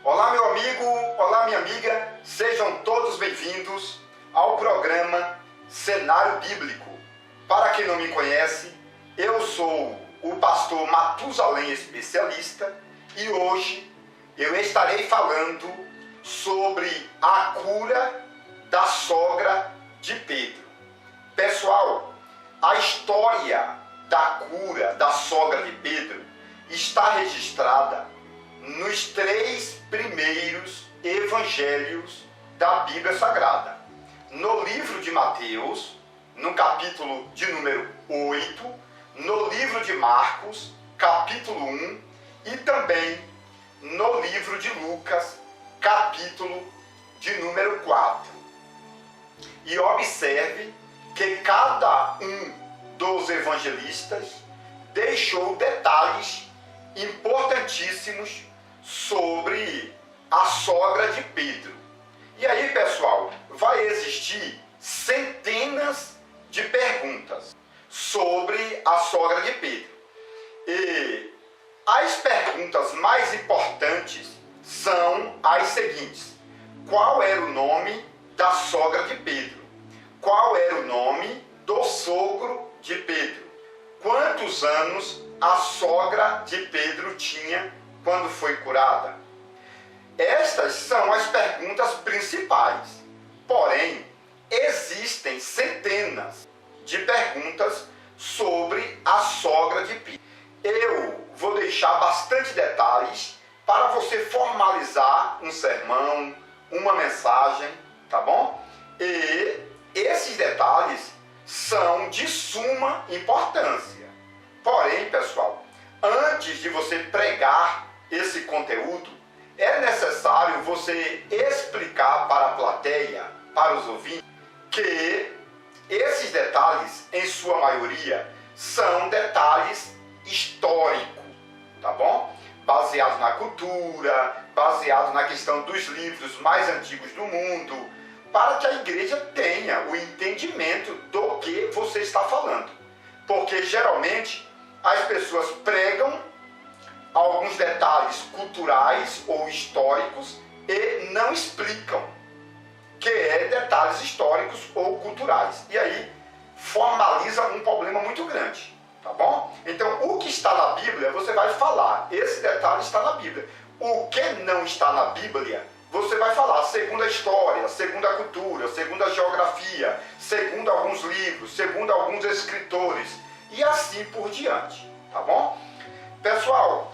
Olá meu amigo, olá minha amiga, sejam todos bem-vindos ao programa Cenário Bíblico. Para quem não me conhece, eu sou o pastor Matusalém Especialista e hoje eu estarei falando sobre a cura da sogra de Pedro. Pessoal, a história da cura da sogra de Pedro está registrada nos 3 primeiros evangelhos da Bíblia Sagrada. No livro de Mateus, no capítulo de número 8, no livro de Marcos, capítulo 1, e também no livro de Lucas, capítulo de número 4. E observe que cada um dos evangelistas deixou detalhes importantíssimos sobre a sogra de Pedro. E aí, pessoal, vai existir centenas de perguntas sobre a sogra de Pedro. E as perguntas mais importantes são as seguintes: qual era o nome da sogra de Pedro? Qual era o nome do sogro de Pedro? Quantos anos a sogra de Pedro tinha quando foi curada? Estas são as perguntas principais. Porém, existem centenas de perguntas sobre a sogra de Pedro. Eu vou deixar bastante detalhes para você formalizar um sermão, uma mensagem, tá bom? E esses detalhes são de suma importância. Porém, pessoal, antes de você pregar esse conteúdo, é necessário você explicar para a plateia, para os ouvintes, que esses detalhes, em sua maioria, são detalhes históricos, tá bom? Baseados na cultura, baseados na questão dos livros mais antigos do mundo, para que a igreja tenha o entendimento do que você está falando. Porque, geralmente, as pessoas pregam alguns detalhes culturais ou históricos e não explicam que é detalhes históricos ou culturais. E aí formaliza um problema muito grande, tá bom? Então, o que está na Bíblia, você vai falar. Esse detalhe está na Bíblia. O que não está na Bíblia, você vai falar segundo a história, segundo a cultura, segundo a geografia, segundo alguns livros, segundo alguns escritores e assim por diante, tá bom? Pessoal,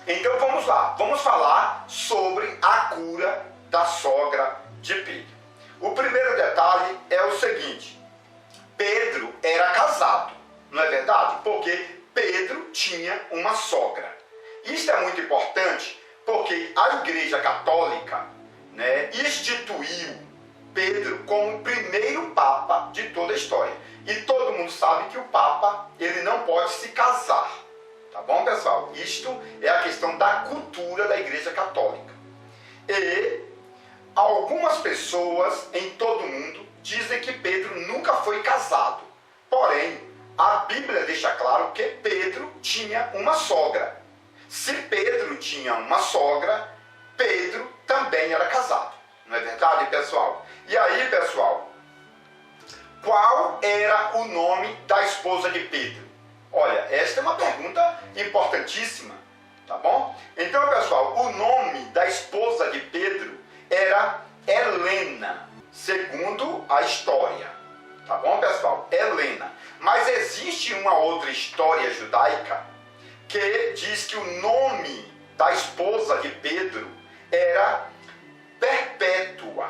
então vamos lá, vamos falar sobre a cura da sogra de Pedro. O primeiro detalhe é o seguinte: Pedro era casado, não é verdade? Porque Pedro tinha uma sogra. Isso é muito importante porque a Igreja Católica, instituiu Pedro como o primeiro Papa de toda a história. E todo mundo sabe que o Papa, ele não pode se casar. Tá bom, pessoal? Isto é a questão da cultura da Igreja Católica. E algumas pessoas em todo o mundo dizem que Pedro nunca foi casado. Porém, a Bíblia deixa claro que Pedro tinha uma sogra. Se Pedro tinha uma sogra, Pedro também era casado. Não é verdade, pessoal? E aí, pessoal, qual era o nome da esposa de Pedro? Olha, esta é uma pergunta importantíssima, tá bom? Então, pessoal, o nome da esposa de Pedro era Helena, segundo a história. Tá bom, pessoal? Helena. Mas existe uma outra história judaica que diz que o nome da esposa de Pedro era Perpétua.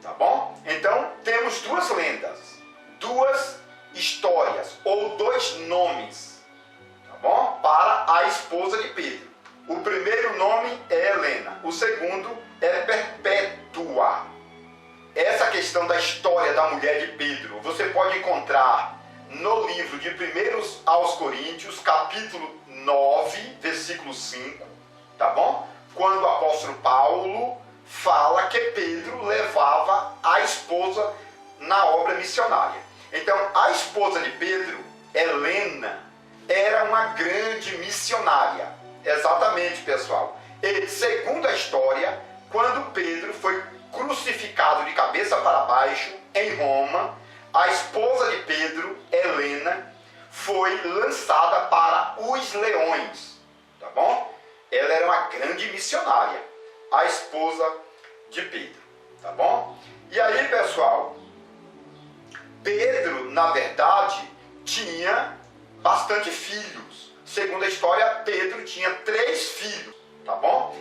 Tá bom? Então, temos duas lendas, duas histórias, ou 2 nomes, tá bom? Para a esposa de Pedro. O primeiro nome é Helena, o segundo é Perpétua. Essa questão da história da mulher de Pedro, você pode encontrar no livro de 1 aos Coríntios, capítulo 9, versículo 5, tá bom? Quando o apóstolo Paulo fala que Pedro levava a esposa na obra missionária. Então, a esposa de Pedro, Helena, era uma grande missionária. Exatamente, pessoal. E, segundo a história, debaixo, em Roma, a esposa de Pedro, Helena, foi lançada para os leões, tá bom? Ela era uma grande missionária, a esposa de Pedro, tá bom? E aí, pessoal, Pedro, na verdade, tinha bastante filhos. Segundo a história, Pedro tinha 3 filhos, tá bom?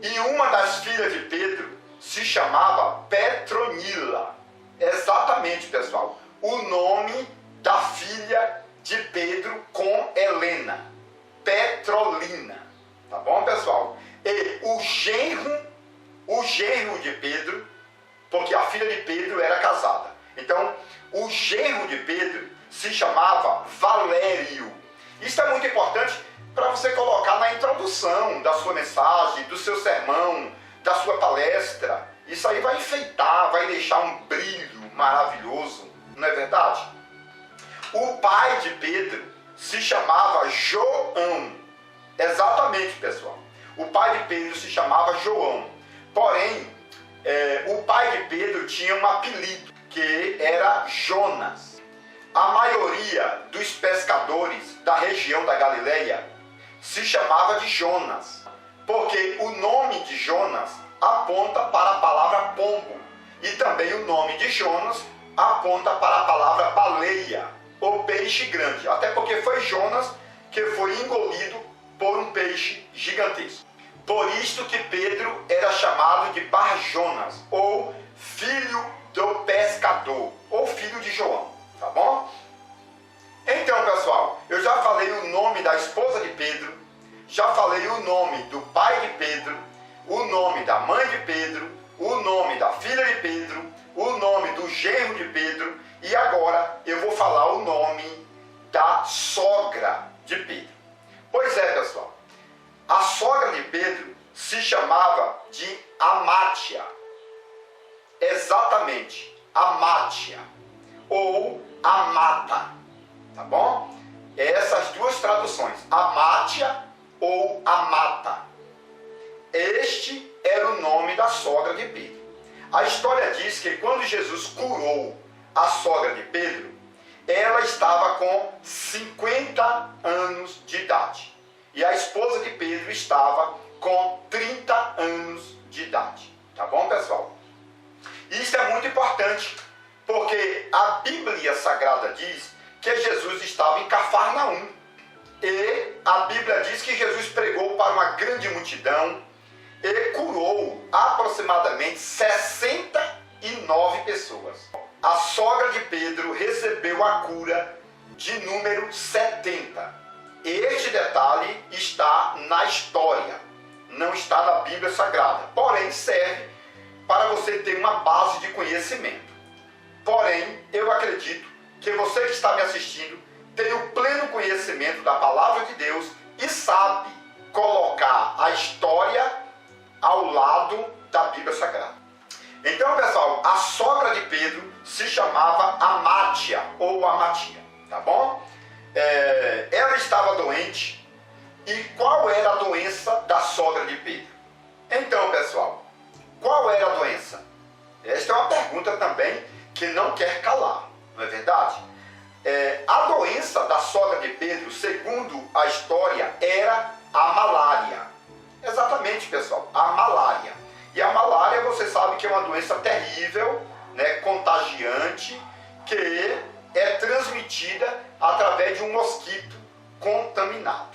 E uma das filhas de Pedro se chamava Petronila. Exatamente, pessoal, o nome da filha de Pedro com Helena, Petrolina, tá bom, pessoal? E o genro de Pedro, porque a filha de Pedro era casada. Então, o genro de Pedro se chamava Valério. Isso é muito importante para você colocar na introdução da sua mensagem, do seu sermão, da sua palestra. Isso aí vai enfeitar, vai deixar um brilho maravilhoso, não é verdade? O pai de Pedro se chamava João. Exatamente, pessoal. O pai de Pedro se chamava João. Porém, o pai de Pedro tinha um apelido, que era Jonas. A maioria dos pescadores da região da Galileia se chamava de Jonas, porque o nome de Jonas aponta para a palavra pombo, e também o nome de Jonas aponta para a palavra baleia, ou peixe grande, até porque foi Jonas que foi engolido por um peixe gigantesco. Por isto que Pedro era chamado de Bar-Jonas, ou filho do pescador, ou filho de João, tá bom? Então, pessoal, eu já falei o nome da esposa de Pedro, já falei o nome do pai de Pedro, o nome da mãe de Pedro, o nome da filha de Pedro, o nome do genro de Pedro, e agora eu vou falar o nome da sogra de Pedro. Pois é, pessoal, a sogra de Pedro se chamava de Amátia. Exatamente, Amátia, ou Amata, tá bom? Essas duas traduções, Amátia ou Amata. Este era o nome da sogra de Pedro. A história diz que quando Jesus curou a sogra de Pedro, ela estava com 50 anos de idade. E a esposa de Pedro estava com 30 anos de idade. Tá bom, pessoal? Isso é muito importante, porque a Bíblia Sagrada diz que Jesus estava em Cafarnaum. E a Bíblia diz que Jesus pregou para uma grande multidão e curou aproximadamente 69 pessoas. A sogra de Pedro recebeu a cura de número 70. Este detalhe está na história, não está na Bíblia Sagrada, porém serve para você ter uma base de conhecimento. Porém, eu acredito que você que está me assistindo tem o pleno conhecimento da palavra de Deus e sabe colocar a história ao lado da Bíblia Sagrada. Então, pessoal, a sogra de Pedro se chamava Amátia ou Amatia, tá bom? Ela estava doente. E qual era a doença da sogra de Pedro? Então, pessoal, qual era a doença? Esta é uma pergunta também que não quer calar, não é verdade? A doença da sogra de Pedro, segundo a história, era a malária. Exatamente, pessoal, a malária. E a malária, você sabe que é uma doença terrível, né, contagiante, que é transmitida através de um mosquito contaminado.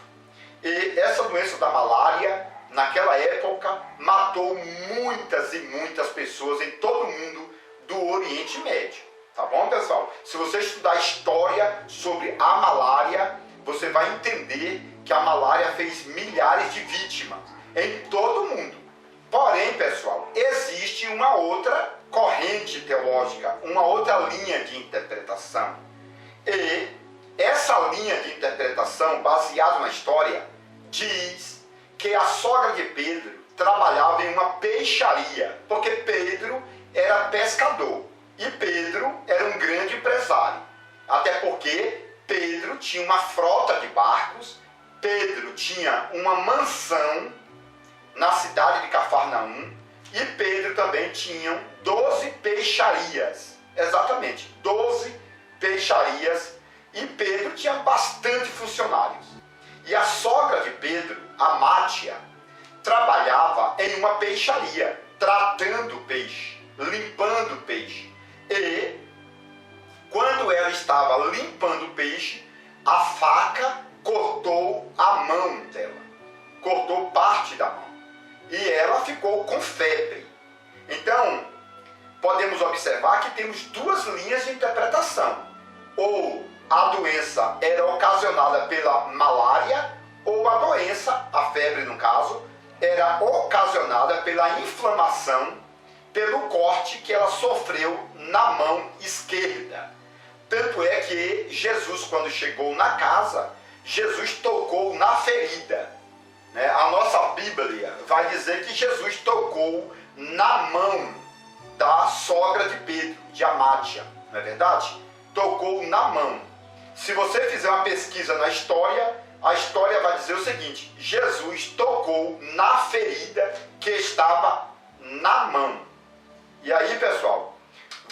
E essa doença da malária, naquela época, matou muitas e muitas pessoas em todo o mundo do Oriente Médio. Tá bom, pessoal? Se você estudar história sobre a malária, você vai entender que a malária fez milhares de vítimas em todo o mundo. Porém, pessoal, existe uma outra corrente teológica, uma outra linha de interpretação. E essa linha de interpretação, baseada na história, diz que a sogra de Pedro trabalhava em uma peixaria, porque Pedro era pescador e Pedro era um grande empresário. Até porque Pedro tinha uma frota de barcos, Pedro tinha uma mansão na cidade de Cafarnaum e Pedro também tinha 12 peixarias. exatamente, 12 peixarias, e Pedro tinha bastante funcionários. E a sogra de Pedro, a Mátia, trabalhava em uma peixaria, tratando peixe, limpando peixe. E quando ela estava limpando o peixe, a faca cortou a mão dela, cortou parte da mão, e ela ficou com febre. Então, podemos observar que temos duas linhas de interpretação. Ou a doença era ocasionada pela malária, ou a doença, a febre no caso, era ocasionada pela inflamação, pelo corte que ela sofreu na mão esquerda. Tanto é que Jesus, quando chegou na casa, Jesus tocou na ferida. A nossa Bíblia vai dizer que Jesus tocou na mão da sogra de Pedro, de Amátia, não é verdade? Tocou na mão. Se você fizer uma pesquisa na história, a história vai dizer o seguinte: Jesus tocou na ferida que estava na mão. E aí, pessoal,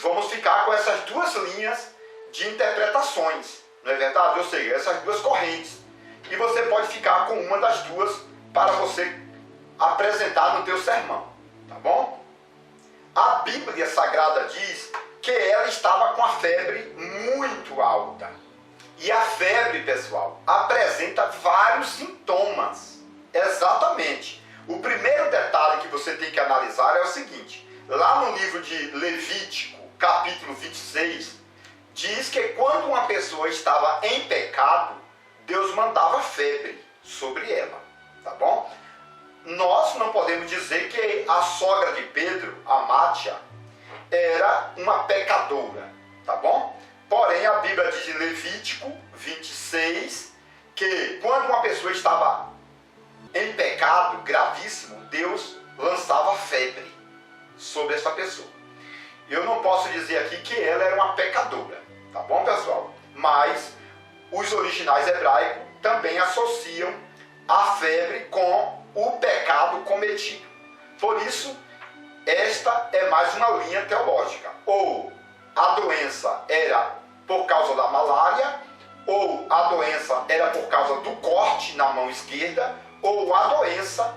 vamos ficar com essas duas linhas de interpretações, não é verdade? Ou seja, essas duas correntes. E você pode ficar com uma das duas para você apresentar no teu sermão, tá bom? A Bíblia Sagrada diz que ela estava com a febre muito alta. E a febre, pessoal, apresenta vários sintomas. Exatamente. O primeiro detalhe que você tem que analisar é o seguinte: lá no livro de Levítico, capítulo 26, diz que quando uma pessoa estava em pecado, Deus mandava febre sobre ela, tá bom? Nós não podemos dizer que a sogra de Pedro, a Mátia, era uma pecadora, tá bom? Porém, a Bíblia diz em Levítico 26 que quando uma pessoa estava em pecado gravíssimo, Deus lançava febre sobre essa pessoa. Eu não posso dizer aqui que ela era uma pecadora, tá bom, pessoal? Mas os originais hebraicos também associam a febre com o pecado cometido. Por isso, esta é mais uma linha teológica. Ou a doença era por causa da malária, ou a doença era por causa do corte na mão esquerda, ou a doença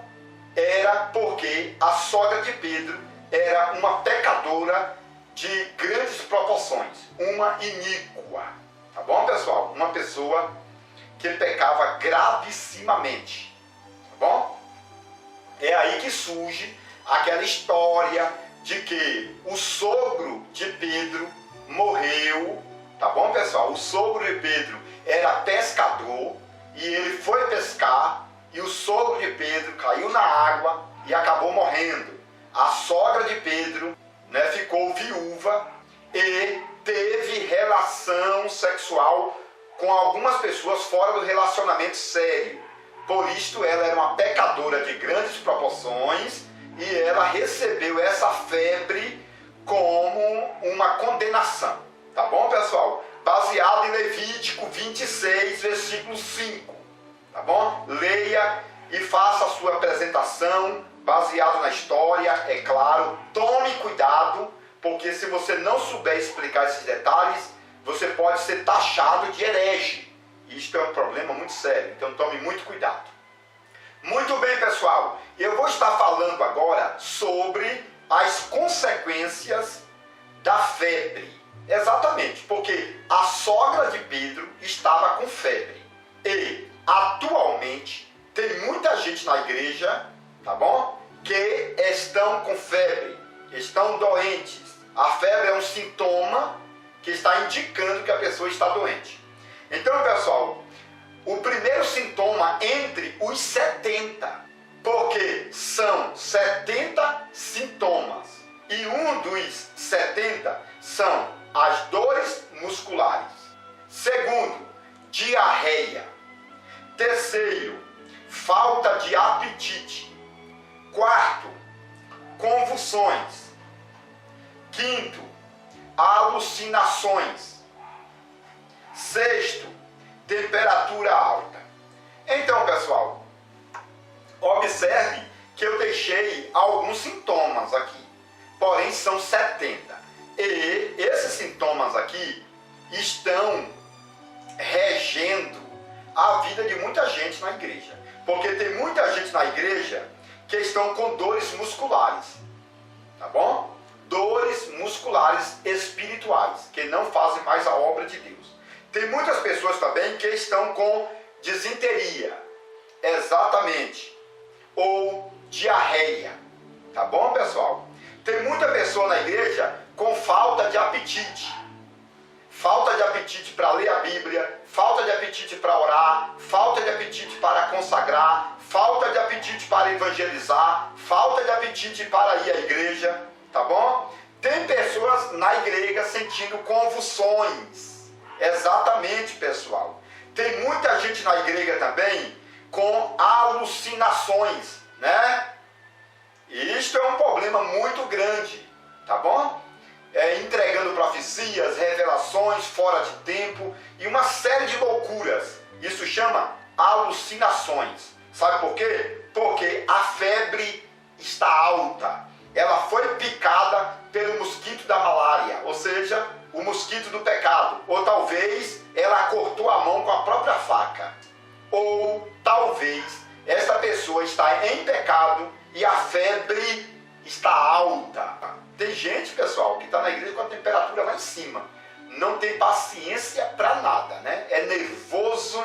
era porque a sogra de Pedro era uma pecadora de grandes proporções, uma iníqua. Tá bom, pessoal? Uma pessoa que pecava gravissimamente. Tá bom? É aí que surge aquela história de que o sogro de Pedro morreu. Tá bom, pessoal? O sogro de Pedro era pescador e ele foi pescar e o sogro de Pedro caiu na água e acabou morrendo. A sogra de Pedro, ficou viúva e teve relação sexual com algumas pessoas fora do relacionamento sério. Por isto, ela era uma pecadora de grandes proporções e ela recebeu essa febre como uma condenação. Tá bom, pessoal? Baseado em Levítico 26, versículo 5. Tá bom? Leia e faça a sua apresentação baseado na história, é claro. Tome cuidado, porque se você não souber explicar esses detalhes, você pode ser taxado de herege. Isto é um problema muito sério, então tome muito cuidado. Muito bem, pessoal. Eu vou estar falando agora sobre as consequências da febre. Exatamente, porque a sogra de Pedro estava com febre. E, atualmente, tem muita gente na igreja, tá bom? Que estão com febre, estão doentes. A febre é um sintoma que está indicando que a pessoa está doente. Então, pessoal, o primeiro sintoma entre os 70, porque são 70 sintomas, e um dos 70 são as dores musculares. Segundo, diarreia. Terceiro, falta de apetite. Quarto, convulsões. Quinto, alucinações. Sexto, temperatura alta. Então, pessoal, observe que eu deixei alguns sintomas aqui, porém são 70. E esses sintomas aqui estão regendo a vida de muita gente na igreja. Porque tem muita gente na igreja que estão com dores musculares, tá bom? Dores musculares espirituais, que não fazem mais a obra de Deus. Tem muitas pessoas também que estão com disenteria, exatamente, ou diarreia, tá bom, pessoal? Tem muita pessoa na igreja com falta de apetite para ler a Bíblia, falta de apetite para orar, falta de apetite para consagrar, falta de apetite para evangelizar, falta de apetite para ir à igreja, tá bom? Tem pessoas na igreja sentindo convulsões, exatamente, pessoal. Tem muita gente na igreja também com alucinações, né? E isto é um problema muito grande, tá bom? Entregando profecias, revelações fora de tempo e uma série de loucuras. Isso chama alucinações. Sabe por quê? Porque a febre está alta. Ela foi picada pelo mosquito da malária, ou seja, o mosquito do pecado. Ou talvez ela cortou a mão com a própria faca. Ou talvez essa pessoa está em pecado e a febre está alta. Tem gente, pessoal, que está na igreja com a temperatura lá em cima. Não tem paciência para nada, né? É nervoso,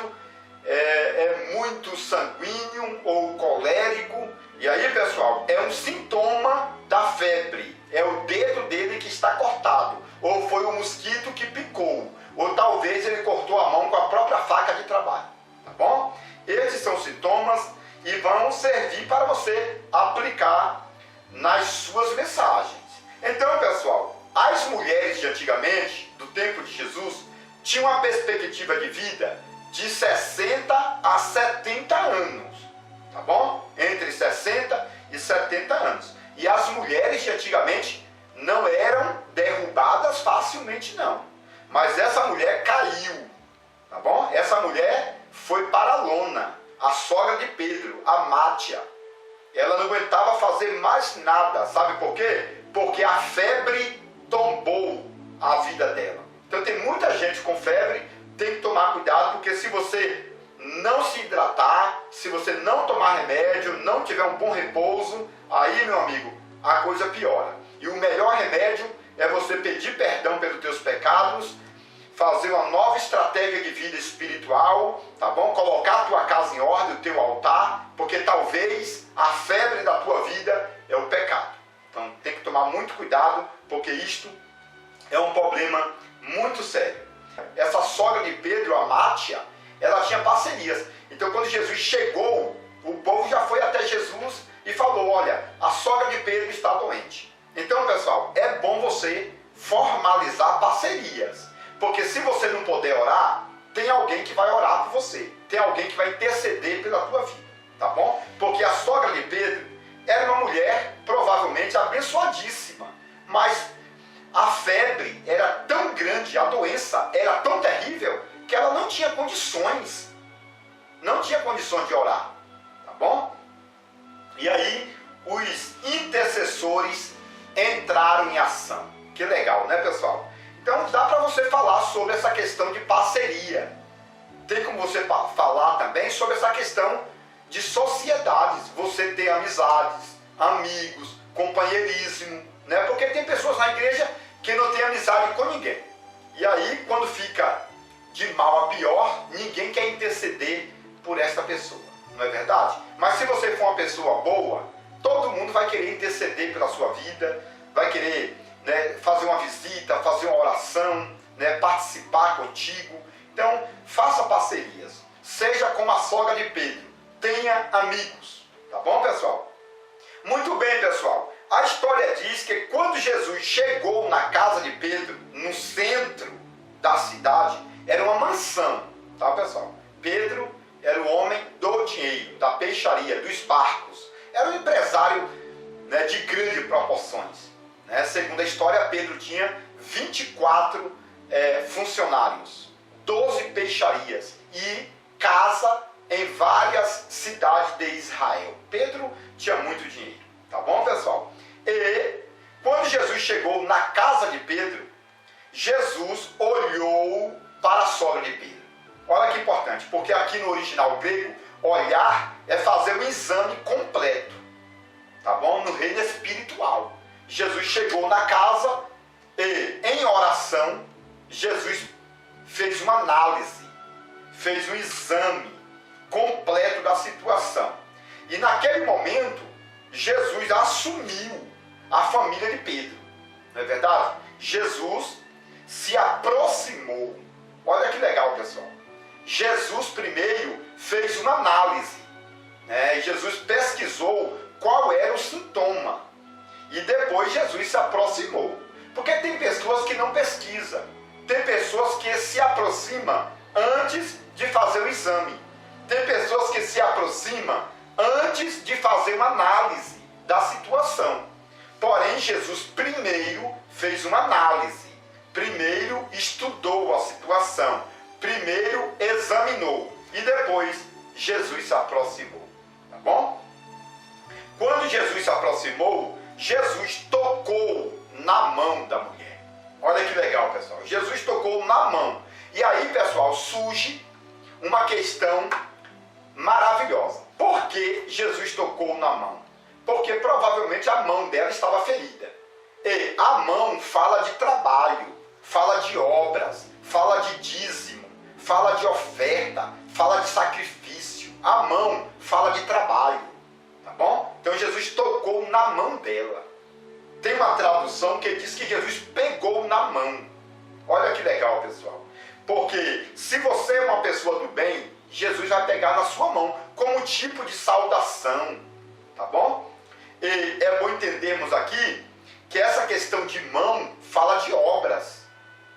é muito sanguíneo ou colérico. E aí, pessoal, é um sintoma da febre. É o dedo dele que está cortado. Ou foi o mosquito que picou. Ou talvez ele cortou a mão com a própria faca de trabalho. Tá bom? Esses são sintomas e vão servir para você aplicar nas suas mensagens. Então, pessoal, as mulheres de antigamente, do tempo de Jesus, tinham uma perspectiva de vida de 60 a 70 anos, tá bom? Entre 60 e 70 anos. E as mulheres de antigamente não eram derrubadas facilmente, não. Mas essa mulher caiu, tá bom? Essa mulher foi para a lona, a sogra de Pedro, a Mátia. Ela não aguentava fazer mais nada, sabe por quê? Porque a febre tombou a vida dela. Então tem muita gente com febre, tem que tomar cuidado, porque se você não se hidratar, se você não tomar remédio, não tiver um bom repouso, aí, meu amigo, a coisa piora. E o melhor remédio é você pedir perdão pelos teus pecados, fazer uma nova estratégia de vida espiritual, tá bom? Colocar a tua casa em ordem, o teu altar, porque talvez a febre da tua vida é o pecado. Então tem que tomar muito cuidado, porque isto é um problema muito sério. Essa sogra de Pedro, a Mátia, ela tinha parcerias. Então quando Jesus chegou, o povo já foi até Jesus e falou: olha, a sogra de Pedro está doente. Então, pessoal, é bom você formalizar parcerias. Porque se você não puder orar, tem alguém que vai orar por você. Tem alguém que vai interceder pela tua vida, tá bom? Porque a sogra de Pedro era uma mulher provavelmente abençoadíssima, mas a febre era tão grande, a doença era tão terrível, que ela não tinha condições de orar, tá bom? E aí os intercessores entraram em ação. Que legal, né, pessoal? Então dá para você falar sobre essa questão de parceria. Tem como você falar também sobre essa questão de sociedades, você ter amizades, amigos, companheirismo, né? Porque tem pessoas na igreja que não tem amizade com ninguém. E aí, quando fica de mal a pior, ninguém quer interceder por essa pessoa, não é verdade? Mas se você for uma pessoa boa, todo mundo vai querer interceder pela sua vida, vai querer, né, fazer uma visita, fazer uma oração, né, participar contigo. Então, faça parcerias. Seja como a sogra de Pedro. Tenha amigos. Tá bom, pessoal? Muito bem, pessoal. A história diz que quando Jesus chegou na casa de Pedro, no centro da cidade, era uma mansão. Tá, pessoal? Pedro era o homem do dinheiro, da peixaria, dos barcos. Era um empresário, né, de grandes proporções. Né? Segundo a história, Pedro tinha 24 funcionários, 12 peixarias e casa em várias cidades de Israel. Pedro tinha muito dinheiro, tá bom, pessoal? E quando Jesus chegou chegou na casa de Pedro, Jesus olhou para a sogra de Pedro. Olha que importante, porque aqui no original grego, olhar é fazer um exame completo, tá bom? No reino espiritual. Jesus chegou na casa e, em oração, Jesus fez uma análise, fez um exame completo da situação. E naquele momento, Jesus assumiu a família de Pedro. Não é verdade? Jesus se aproximou. Olha que legal, pessoal. Jesus primeiro fez uma análise, né? Jesus pesquisou qual era o sintoma. E depois Jesus se aproximou. Porque tem pessoas que não pesquisam. Tem pessoas que se aproximam antes de fazer o exame. Tem pessoas que se aproximam antes de fazer uma análise da situação. Porém, Jesus primeiro fez uma análise. Primeiro estudou a situação. Primeiro examinou. E depois Jesus se aproximou. Tá bom? Quando Jesus se aproximou, Jesus tocou na mão da mulher. Olha que legal, pessoal. Jesus tocou na mão. E aí, pessoal, surge uma questão maravilhosa. Por que Jesus tocou na mão? Porque provavelmente a mão dela estava ferida. E a mão fala de trabalho, fala de obras, fala de dízimo, fala de oferta, fala de sacrifício. A mão fala de trabalho, tá bom? Então Jesus tocou na mão dela. Tem uma tradução que diz que Jesus pegou na mão. Olha que legal, pessoal. Porque se você é uma pessoa do bem, Jesus vai pegar na sua mão como tipo de saudação, tá bom? E é bom entendermos aqui que essa questão de mão fala de obras,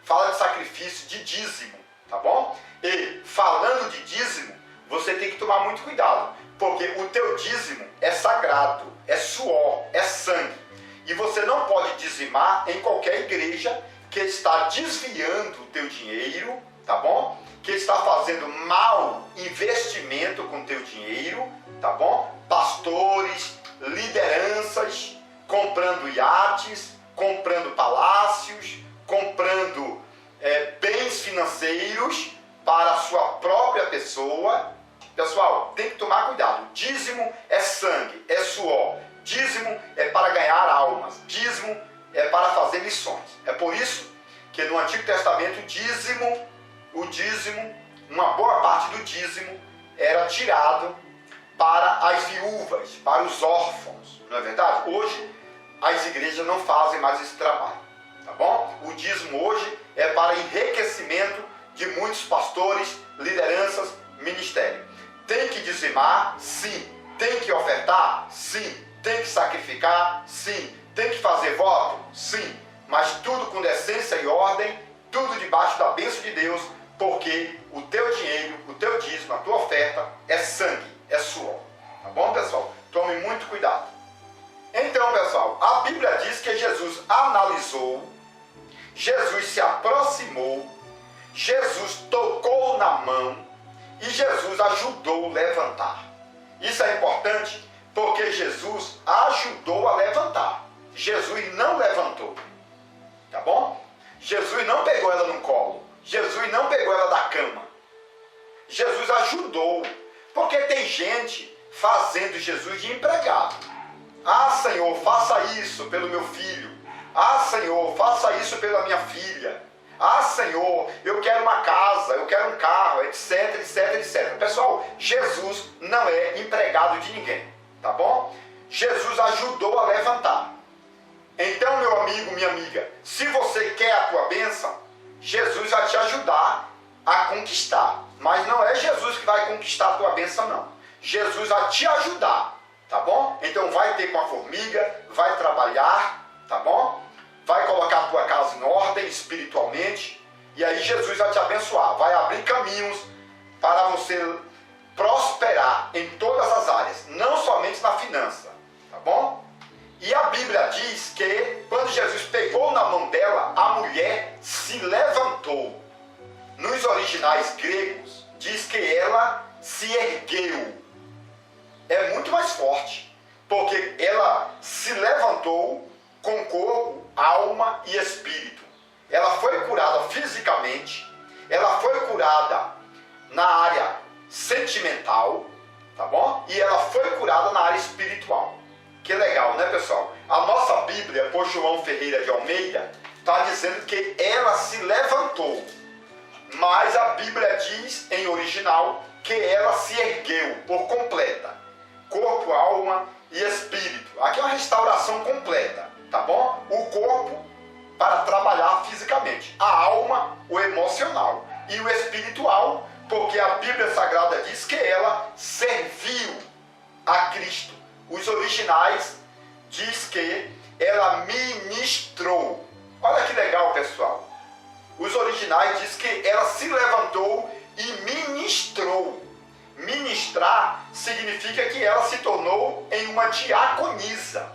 fala de sacrifício, de dízimo, tá bom? E falando de dízimo, você tem que tomar muito cuidado, porque o teu dízimo é sagrado, é suor, é sangue. E você não pode dizimar em qualquer igreja que está desviando o teu dinheiro, tá bom? Que está fazendo mau investimento com o teu dinheiro, tá bom? Pastores, lideranças, comprando iates, comprando palácios, comprando bens financeiros para a sua própria pessoa. Pessoal, tem que tomar cuidado. Dízimo é sangue, é suor. Dízimo é para ganhar almas. Dízimo é para fazer missões. É por isso que no Antigo Testamento o dízimo, uma boa parte do dízimo era tirado para as viúvas, para os órfãos. Não é verdade? Hoje as igrejas não fazem mais esse trabalho, tá bom? O dízimo hoje é para enriquecimento de muitos pastores, lideranças, ministérios. Tem que dizimar? Sim. Tem que ofertar? Sim. Tem que sacrificar? Sim. Tem que fazer voto? Sim. Mas tudo com decência e ordem, tudo debaixo da bênção de Deus, porque o teu dinheiro, o teu dízimo, a tua oferta é sangue, é suor. Tá bom, pessoal? Tome muito cuidado. Então, pessoal, a Bíblia diz que Jesus analisou, Jesus se aproximou, Jesus tocou na mão e Jesus ajudou a levantar. Isso é importante porque Jesus ajudou a levantar. Jesus não levantou. Tá bom? Jesus não pegou ela no colo. Jesus não pegou ela da cama. Jesus ajudou. Porque tem gente fazendo Jesus de empregado. Ah, Senhor, faça isso pelo meu filho. Ah, Senhor, faça isso pela minha filha. Ah, Senhor, eu quero uma casa, eu quero um carro, etc, etc, etc. Pessoal, Jesus não é empregado de ninguém, tá bom? Jesus ajudou a levantar. Então, meu amigo, minha amiga, se você quer a tua bênção, Jesus vai te ajudar a conquistar. Mas não é Jesus que vai conquistar a tua bênção, não. Jesus vai te ajudar, tá bom? Então vai ter com a formiga, vai trabalhar, tá bom? Vai colocar a tua casa em ordem espiritualmente, e aí Jesus vai te abençoar, vai abrir caminhos para você prosperar em todas as áreas, não somente na finança, tá bom? E a Bíblia diz que quando Jesus pegou na mão dela, a mulher se levantou. Nos originais gregos, diz que ela se ergueu. É muito mais forte, porque ela se levantou com corpo, alma e espírito. Ela foi curada fisicamente, ela foi curada na área sentimental, tá bom? E ela foi curada na área espiritual. Que legal, né, pessoal? A nossa Bíblia, por João Ferreira de Almeida, está dizendo que ela se levantou. Mas a Bíblia diz, em original, que ela se ergueu por completa. Corpo, alma e espírito. Aqui é uma restauração completa, tá bom? O corpo para trabalhar fisicamente. A alma, o emocional. E o espiritual, porque a Bíblia Sagrada diz que ela serviu a Cristo. Os originais diz que ela ministrou. Olha que legal, pessoal. Os originais diz que ela se levantou e ministrou. Ministrar significa que ela se tornou em uma diaconisa.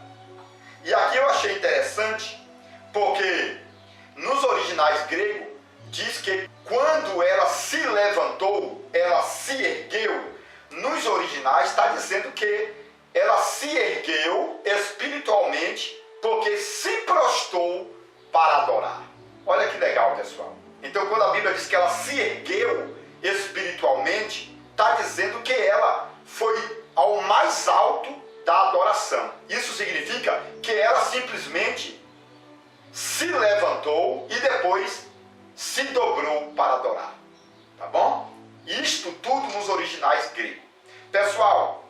E aqui eu achei interessante, porque nos originais gregos diz que quando ela se levantou, ela se ergueu. Nos originais está dizendo que ela se ergueu espiritualmente porque se prostrou para adorar. Olha que legal, pessoal. Então, quando a Bíblia diz que ela se ergueu espiritualmente, está dizendo que ela foi ao mais alto da adoração. Isso significa que ela simplesmente se levantou e depois se dobrou para adorar. Tá bom? Isto tudo nos originais gregos. Pessoal,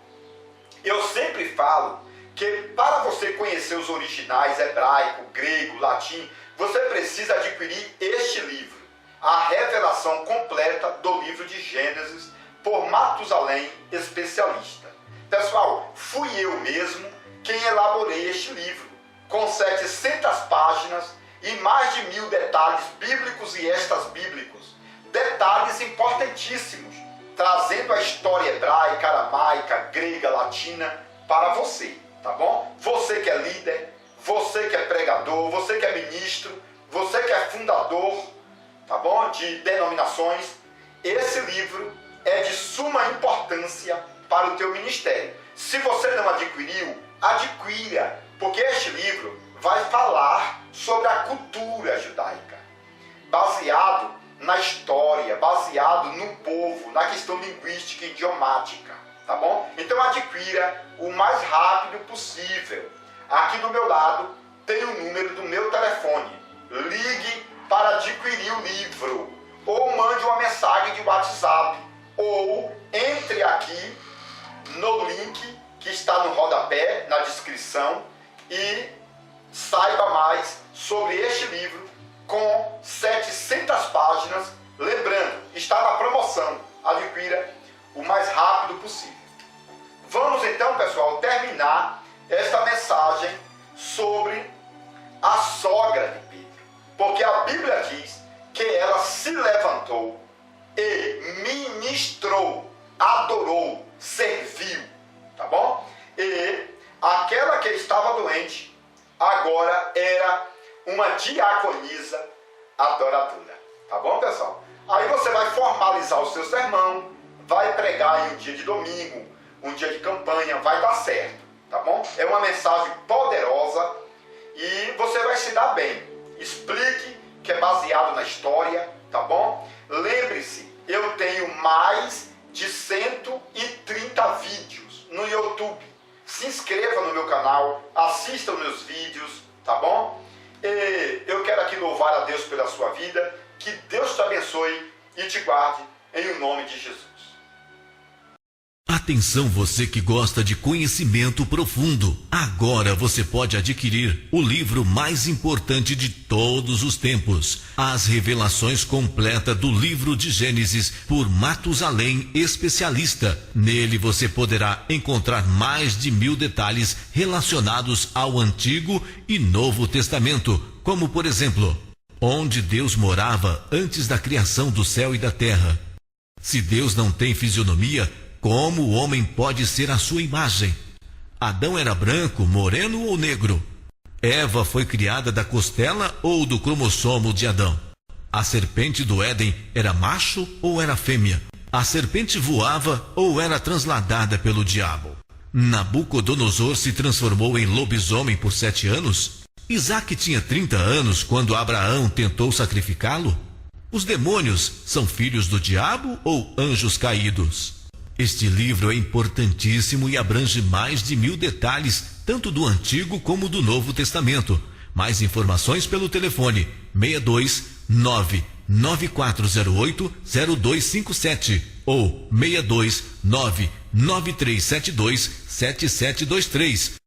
eu sempre falo que para você conhecer os originais hebraico, grego, latim, você precisa adquirir este livro, A Revelação Completa do Livro de Gênesis, por Matusalém, especialista. Pessoal, fui eu mesmo quem elaborei este livro, com 700 páginas e mais de 1000 detalhes bíblicos e extra-bíblicos. Detalhes importantíssimos, trazendo a história hebraica, aramaica, grega, latina para você, tá bom? Você que é líder, você que é pregador, você que é ministro, você que é fundador, tá bom? De denominações, esse livro é de suma importância para o teu ministério. Se você não adquiriu, adquira, porque este livro vai falar sobre a cultura judaica, baseado na história, baseado no povo, na questão linguística e idiomática, tá bom? Então adquira o mais rápido possível. Aqui do meu lado tem o número do meu telefone. Ligue para adquirir o livro, ou mande uma mensagem de WhatsApp, ou entre aqui no link que está no rodapé, na descrição, e saiba mais sobre este livro com 700 páginas. Lembrando, está na promoção. Adquira o mais rápido possível. Vamos então, pessoal, terminar esta mensagem sobre a sogra de Pedro. Porque a Bíblia diz que ela se levantou e ministrou, adorou, serviu, tá bom? E aquela que estava doente agora era uma diaconisa adoradora, tá bom, pessoal? Aí você vai formalizar o seu sermão, vai pregar em um dia de domingo, um dia de campanha, vai dar certo, tá bom? É uma mensagem poderosa e você vai se dar bem. Explique que é baseado na história, tá bom? Lembre-se, eu tenho mais de 130 vídeos no YouTube. Se inscreva no meu canal, assista os meus vídeos, tá bom? E eu quero aqui louvar a Deus pela sua vida, que Deus te abençoe e te guarde em nome de Jesus. Atenção, você que gosta de conhecimento profundo. Agora você pode adquirir o livro mais importante de todos os tempos, As Revelações Completas do Livro de Gênesis, por Matusalém, especialista. Nele você poderá encontrar mais de 1000 detalhes relacionados ao Antigo e Novo Testamento, como por exemplo, onde Deus morava antes da criação do céu e da terra. Se Deus não tem fisionomia, como o homem pode ser a sua imagem? Adão era branco, moreno ou negro? Eva foi criada da costela ou do cromossomo de Adão? A serpente do Éden era macho ou era fêmea? A serpente voava ou era transladada pelo diabo? Nabucodonosor se transformou em lobisomem por 7 anos? Isaac tinha 30 anos quando Abraão tentou sacrificá-lo? Os demônios são filhos do diabo ou anjos caídos? Este livro é importantíssimo e abrange mais de 1000 detalhes, tanto do Antigo como do Novo Testamento. Mais informações pelo telefone 62 99408-0257 ou 62 99372-7723